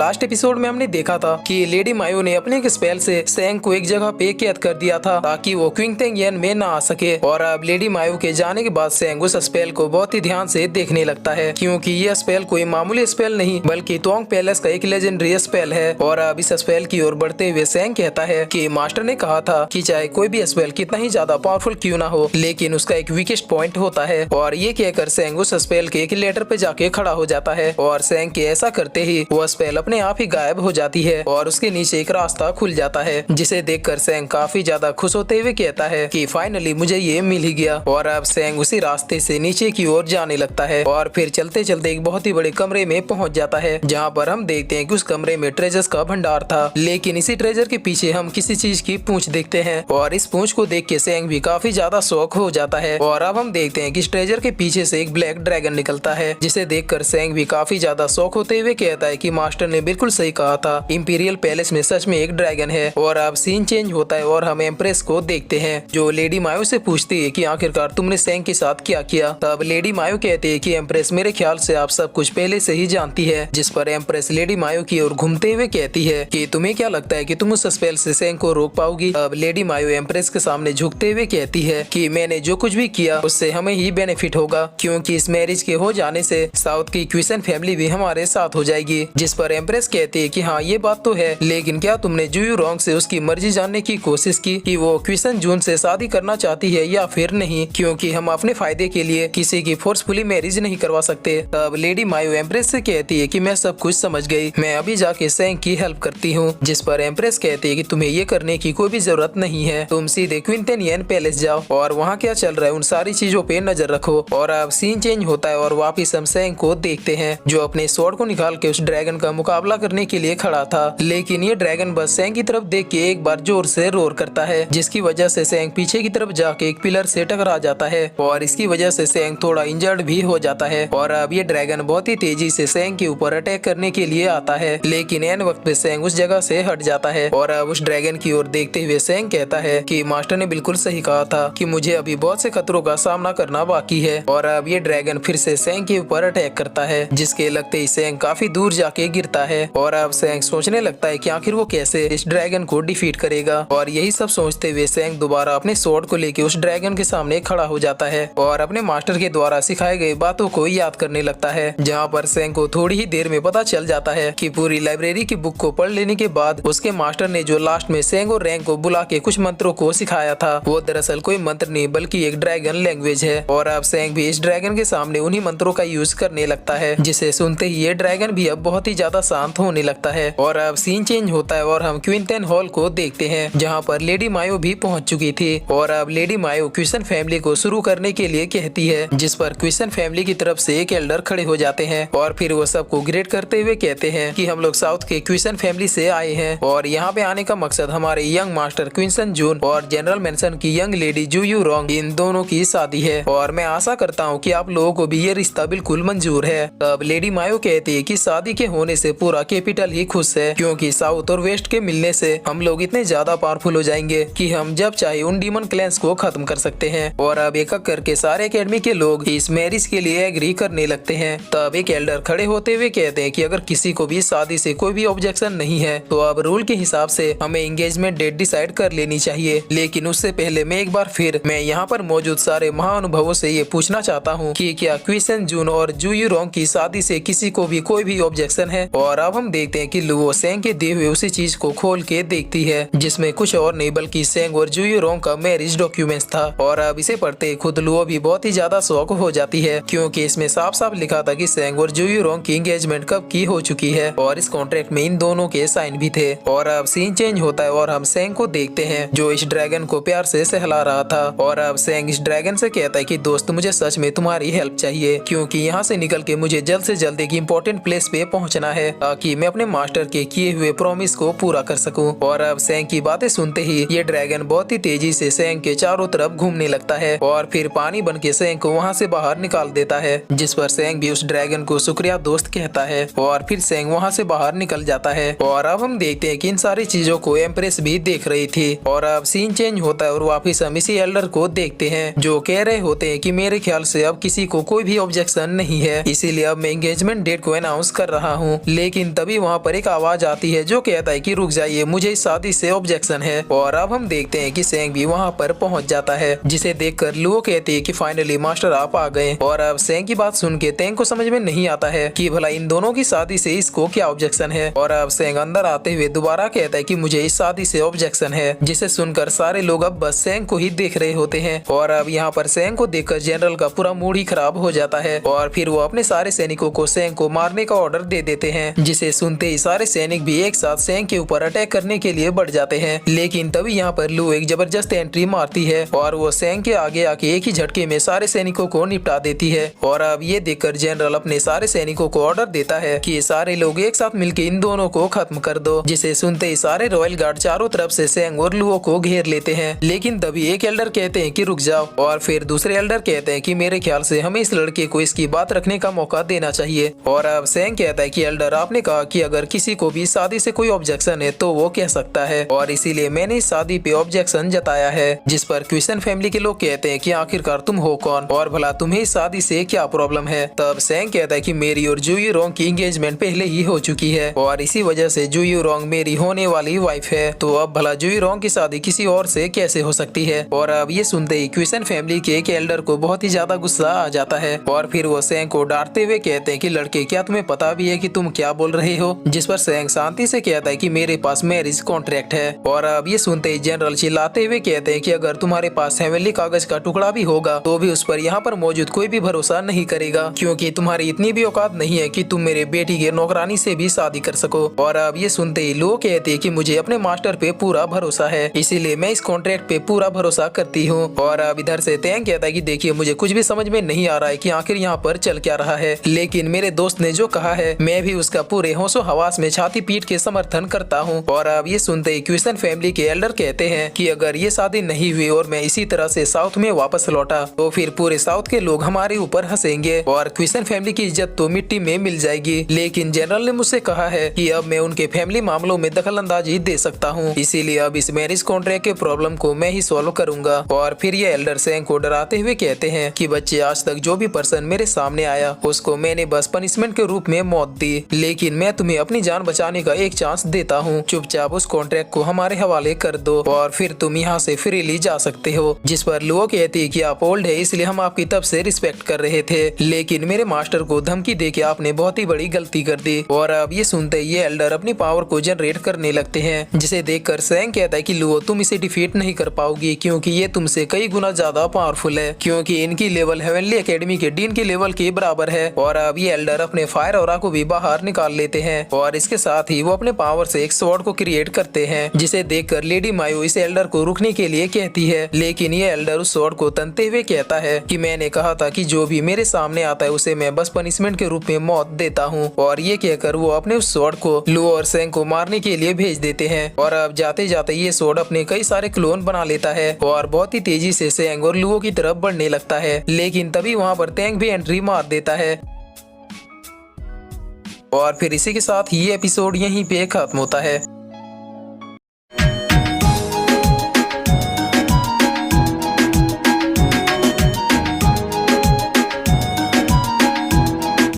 Last episode में हमने देखा था कि लेडी मायो ने अपने एक स्पेल से सेंग को एक जगह पे कैद कर दिया था ताकि वो क्विंगटेंग येन में ना आ सके। और अब लेडी मायो के जाने के बाद सेंग उस स्पेल को बहुत ही ध्यान से देखने लगता है, क्योंकि यह स्पेल कोई मामूली स्पेल नहीं बल्कि तोंग पैलेस का एक लेजेंडरी स्पेल है। और अब इस स्पेल की ओर बढ़ते हुए सेंग कहता है कि मास्टर ने कहा था कि चाहे कोई भी स्पेल कितना ही ज्यादा पावरफुल क्यों ना हो, लेकिन उसका एक वीकेस्ट पॉइंट होता है। और ये कहकर सेंग उस स्पेल के एक लेटर पे जाके खड़ा हो जाता है और सेंग के ऐसा करते ही वो स्पेल अपने आप ही गायब हो जाती है और उसके नीचे एक रास्ता खुल जाता है, जिसे देखकर सेंग काफी ज्यादा खुश होते हुए कहता है कि फाइनली मुझे ये मिल ही गया। और अब सेंग उसी रास्ते से नीचे की ओर जाने लगता है और फिर चलते चलते एक बहुत ही बड़े कमरे में पहुंच जाता है, जहाँ पर हम देखते हैं कि उस कमरे में ट्रेजर्स का भंडार था। लेकिन इसी ट्रेजर के पीछे हम किसी चीज की पूंछ देखते हैं और इस पूंछ को देख के सेंग भी काफी ज्यादा शौक हो जाता है। और अब हम देखते हैं कि इस ट्रेजर के पीछे से एक ब्लैक ड्रैगन निकलता है, जिसे देखकर सेंग भी काफी ज्यादा शौक होते हुए कहता है कि मास्टर ने बिल्कुल सही कहा था, इंपीरियल पैलेस में सच में एक ड्रैगन है। और अब सीन चेंज होता है और हम एम्प्रेस को देखते हैं, जो लेडी मायो से पूछती है कि आखिरकार तुमने सेंग के साथ क्या किया। तब लेडी मायो कहती है कि एम्प्रेस मेरे ख्याल से आप सब कुछ पहले से ही जानती है। जिस पर एम्प्रेस लेडी मायो की ओर घूमते हुए कहती है कि तुम्हें क्या लगता है कि तुम उस स्पेल से सेंग को रोक पाओगी। अब लेडी मायो एम्प्रेस के सामने झुकते हुए कहती है कि मैंने जो कुछ भी किया उससे हमें ही बेनिफिट होगा, क्योंकि इस मैरिज के हो जाने से साउथ की क्विसन फैमिली भी हमारे साथ हो जाएगी। जिस पर एम्प्रेस कहती है कि हाँ ये बात तो है, लेकिन क्या तुमने जुयू रोंग से उसकी मर्जी जानने की कोशिश की कि वो क्विसन जून से शादी करना चाहती है या फिर नहीं, क्योंकि हम अपने फायदे के लिए किसी की फोर्सफुली मैरिज नहीं करवा सकते। तब लेडी मायो एम्प्रेस से कहती है कि मैं सब कुछ समझ गई, मैं अभी जाके सेंग की हेल्प करती हूँ। जिस पर एम्प्रेस कहती है कि तुम्हें ये करने की कोई भी जरूरत नहीं है, तुम सीधे क्विंटेन येन पैलेस जाओ और वहाँ क्या चल रहा है उन सारी चीजों पे नजर रखो। और अब सीन चेंज होता है और वापिस हम सेंग को देखते हैं, जो अपने स्वॉर्ड को निकाल के उस ड्रैगन का मुकाबला करने के लिए खड़ा था। लेकिन ये ड्रैगन बस सेंग की तरफ देख के एक बार जोर से रोर करता है, जिसकी वजह से सेंग पीछे की तरफ जाके एक पिलर से टकरा जाता है और इसकी वजह से सेंग थोड़ा इंजर्ड भी हो जाता है। और अब ये ड्रैगन बहुत ही तेजी से सेंग के ऊपर अटैक करने के लिए आता है, लेकिन एन वक्त पे सेंग उस जगह से हट जाता है। और अब उस ड्रैगन की ओर देखते हुए सेंग कहता है कि मास्टर ने बिल्कुल सही कहा था कि मुझे अभी बहुत से खतरों का सामना करना बाकी है। और अब ये ड्रैगन फिर से सेंग के ऊपर अटैक करता है, जिसके लगते ही सेंग काफी दूर जाके गिरता है। और अब सेंग सोचने लगता है कि आखिर वो कैसे इस ड्रैगन को डिफीट करेगा। और यही सब सोचते हुए सेंग दोबारा अपने स्वॉर्ड को लेके उस ड्रैगन के सामने खड़ा हो जाता है और अपने मास्टर के द्वारा सिखाए गए बातों को याद करने लगता है। जहाँ पर सेंग को थोड़ी ही देर में पता चल जाता है कि पूरी लाइब्रेरी की बुक को पढ़ लेने के बाद उसके मास्टर ने जो लास्ट में सेंग और रैंग को बुला के कुछ मंत्रों को सिखाया था, वो दरअसल कोई मंत्र नहीं बल्कि एक ड्रैगन लैंग्वेज है। और अब सेंग भी इस ड्रैगन के सामने उन्हीं मंत्रों का यूज करने लगता है, जिसे सुनते ही ये ड्रैगन भी अब बहुत ही ज्यादा शांत होने लगता है। और अब सीन चेंज होता है और हम क्विंटेन हॉल को देखते हैं, जहाँ पर लेडी मायो भी पहुंच चुकी थी। और अब लेडी मायो क्विसन फैमिली को शुरू करने के लिए कहती है, जिस पर क्विसन फैमिली की तरफ से एक एल्डर खड़े हो जाते हैं और फिर वो सबको ग्रेट करते हुए कहते हैं कि हम लोग साउथ के क्विसन फैमिली से आए हैं और यहाँ पे आने का मकसद हमारे यंग मास्टर क्विंसन जून और जनरल मेंशन की यंग लेडी जुयू रोंग इन दोनों की शादी है, और मैं आशा करता हूँ कि आप लोगों को भी ये रिश्ता बिल्कुल मंजूर है। तब लेडी मायो कहती है कि शादी के होने से पूरा कैपिटल ही खुश है, क्योंकि साउथ और वेस्ट के मिलने से हम लोग इतने ज्यादा पावरफुल हो जाएंगे कि हम जब चाहे उन डीमन क्लैंस को खत्म कर सकते हैं। और अब एक एक करके सारे एकेडमी के लोग इस मैरिज के लिए एग्री करने लगते हैं। तब एक एल्डर खड़े होते हुए कहते हैं कि अगर किसी को भी शादी से कोई भी ऑब्जेक्शन नहीं है तो अब रूल के हिसाब से हमें एंगेजमेंट डेट डिसाइड कर लेनी चाहिए। लेकिन उससे पहले मैं एक बार फिर मैं यहाँ पर मौजूद सारे महाअनुभवों से ये पूछना चाहता हूँ कि क्या क्विसन जून और जुयू रोंग की शादी से किसी को भी कोई भी ऑब्जेक्शन है। और अब हम देखते हैं कि लुओ सेंग के दिए हुए उसी चीज को खोल के देखती है, जिसमें कुछ और नहीं बल्कि सेंग और जुयू रोंग का मैरिज डॉक्यूमेंट्स था। और अब इसे पढ़ते खुद लुओ भी बहुत ही ज्यादा शौक हो जाती है, क्योंकि इसमें साफ साफ लिखा था कि सेंग और जुयू रोंग की एंगेजमेंट कब की हो चुकी है और इस कॉन्ट्रैक्ट में इन दोनों के साइन भी थे। और अब सीन चेंज होता है और हम सेंग को देखते हैं, जो इस ड्रैगन को प्यार से सहला रहा था। और अब सेंग इस ड्रैगन से कहता है कि दोस्त मुझे सच में तुम्हारी हेल्प चाहिए, क्योंकि यहाँ से निकल के मुझे जल्द से जल्द एक इम्पोर्टेंट प्लेस पे पहुँचना है, ताकि मैं अपने मास्टर के किए हुए प्रॉमिस को पूरा कर सकूं। और अब सेंग की बातें सुनते ही ये ड्रैगन बहुत ही तेजी से सेंग के चारों तरफ घूमने लगता है और फिर पानी बन के सेंग को वहाँ से बाहर निकाल देता है, जिस पर सेंग भी उस ड्रैगन को शुक्रिया दोस्त कहता है और फिर सेंग वहाँ से बाहर निकल जाता है। और अब हम देखते हैं कि इन सारी चीजों को एम्प्रेस भी देख रही थी। और अब सीन चेंज होता है और वापिस हम इसी एल्डर को देखते हैं, जो कह रहे होते हैं कि मेरे ख्याल से अब किसी को कोई भी ऑब्जेक्शन नहीं है, इसीलिए अब मैं एंगेजमेंट डेट को अनाउंस कर रहा हूँ। लेकिन लेकिन तभी वहाँ पर एक आवाज आती है जो कहता है कि रुक जाइए, मुझे इस शादी से ऑब्जेक्शन है। और अब हम देखते हैं कि सेंग भी वहाँ पर पहुँच जाता है, जिसे देखकर लुओ कहती है कि फाइनली मास्टर आप आ गए। और अब सेंग की बात सुन के तेंग को समझ में नहीं आता है कि भला इन दोनों की शादी से इसको क्या ऑब्जेक्शन है। और अब सेंग अंदर आते हुए दोबारा कहता है कि मुझे इस शादी से ऑब्जेक्शन है, जिसे सुनकर सारे लोग अब बस सेंग को ही देख रहे होते हैं। और अब यहाँ पर सेंग को देखकर जनरल का पूरा मूड ही खराब हो जाता है और फिर वो अपने सारे सैनिकों को सेंग को मारने का ऑर्डर दे देते हैं, जिसे सुनते ही सारे सैनिक भी एक साथ सेंग के ऊपर अटैक करने के लिए बढ़ जाते हैं। लेकिन तभी यहाँ पर लू एक जबरदस्त एंट्री मारती है और वो सेंग के आगे आके एक ही झटके में सारे सैनिकों को निपटा देती है। और अब ये देखकर जनरल अपने सारे सैनिकों को ऑर्डर देता है कि सारे लोग एक साथ मिलकर इन दोनों को खत्म कर दो, जिसे सुनते ही सारे रॉयल गार्ड चारों तरफ से सेंग और लुओ को घेर लेते हैं। लेकिन तभी एक एल्डर कहते हैं कि रुक जाओ और फिर दूसरे एल्डर कहते हैं कि मेरे ख्याल से हमें इस लड़के को इसकी बात रखने का मौका देना चाहिए। और अब सेंग कहता है कि एल्डर आपने कहा कि अगर किसी को भी शादी से कोई ऑब्जेक्शन है तो वो कह सकता है, और इसीलिए मैंने इस शादी पे ऑब्जेक्शन जताया है। जिस पर क्विसन फैमिली के लोग कहते हैं कि आखिरकार तुम हो कौन और भला तुम्हें इस शादी से क्या प्रॉब्लम है। तब सेंग कहता है कि मेरी और जू यूरोंग की एंगेजमेंट पहले ही हो चुकी है और इसी वजह से जू यूरोंग मेरी होने वाली वाइफ है, तो अब भला जू यूरोंग की शादी किसी और से कैसे हो सकती है। और अब ये सुनते ही क्विसन फैमिली के एक एल्डर को बहुत ही ज्यादा गुस्सा आ जाता है और फिर वो सेंग को डांटते हुए कहते हैं कि लड़के क्या तुम्हें पता भी है कि तुम क्या बोल रहे हो। जिस पर सेंग शांति से कहता है कि मेरे पास मैरिज कॉन्ट्रैक्ट है। और अब ये सुनते ही जनरल चिल्लाते हुए कहते हैं कि अगर तुम्हारे पास हेवनली कागज का टुकड़ा भी होगा तो भी उस पर यहाँ पर मौजूद कोई भी भरोसा नहीं करेगा, क्योंकि तुम्हारी इतनी भी औकात नहीं है कि तुम मेरे बेटी के नौकरानी से भी शादी कर सको। और अब ये सुनते ही लोग कहते हैं कि मुझे अपने मास्टर पे पूरा भरोसा है, इसीलिए मैं इस कॉन्ट्रैक्ट पे पूरा भरोसा करती हूँ। और अब इधर से तेंग कहता है कि देखिए मुझे कुछ भी समझ में नहीं आ रहा है कि आखिर यहाँ पर चल क्या रहा है, लेकिन मेरे दोस्त ने जो कहा है मैं भी उसका पूरे होशो हवास में छाती पीट के समर्थन करता हूँ। और अब ये सुनते ही क्विसन फैमिली के एल्डर कहते हैं कि अगर ये शादी नहीं हुई और मैं इसी तरह से साउथ में वापस लौटा तो फिर पूरे साउथ के लोग हमारे ऊपर हंसेंगे और क्विसन फैमिली की इज्जत तो मिट्टी में मिल जाएगी। लेकिन जनरल ने मुझसे कहा है कि अब मैं उनके फैमिली मामलों में दखल अंदाजी दे सकता हूँ, इसीलिए अब इस मैरिज कॉन्ट्रैक्ट के प्रॉब्लम को मैं ही सॉल्व करूंगा। और फिर ये एल्डर सेंग को डराते हुए कहते हैं कि बच्चे आज तक जो भी पर्सन मेरे सामने आया उसको मैंने बस पनिशमेंट के रूप में मौत दी, लेकिन मैं तुम्हें अपनी जान बचाने का एक चांस देता हूँ। चुपचाप उस कॉन्ट्रैक्ट को हमारे हवाले कर दो और फिर तुम यहाँ से फ्रीली जा सकते हो। जिस पर लुओ कहती है कि आप ओल्ड है इसलिए हम आपकी तब से रिस्पेक्ट कर रहे थे, लेकिन मेरे मास्टर को धमकी देके आपने बहुत ही बड़ी गलती कर दी। और अब ये सुनते ये एल्डर अपनी पावर को जनरेट करने लगते हैं, जिसे देखकर सेंग कहता है कि लुओ तुम इसे डिफीट नहीं कर पाओगी क्योंकि ये तुमसे कई गुना ज्यादा पावरफुल है, क्योंकि इनकी लेवल हेवनली एकेडमी के डीन के लेवल के बराबर है। और अब ये एल्डर अपने फायर ऑरा को भी बाहर निकाल लेते हैं और इसके साथ ही वो अपने पावर से एक स्वॉर्ड को क्रिएट करते हैं, जिसे देखकर लेडी मायो इस एल्डर को रुकने के लिए कहती है, लेकिन ये एल्डर उस स्वॉर्ड को तनते हुए कहता है कि मैंने कहा था कि जो भी मेरे सामने आता है उसे मैं बस पनिशमेंट के रूप में मौत देता हूँ। और ये कहकर वो अपने उस स्वॉर्ड को लुओ और सेंग को मारने के लिए भेज देते हैं। और अब जाते जाते ये स्वॉर्ड अपने कई सारे क्लोन बना लेता है और बहुत ही तेजी से सेंग और लुओ की तरफ बढ़ने लगता है। लेकिन तभी वहाँ पर तेंग भी एंट्री मार देता है और फिर इसी के साथ ये एपिसोड यहीं पे खत्म होता है।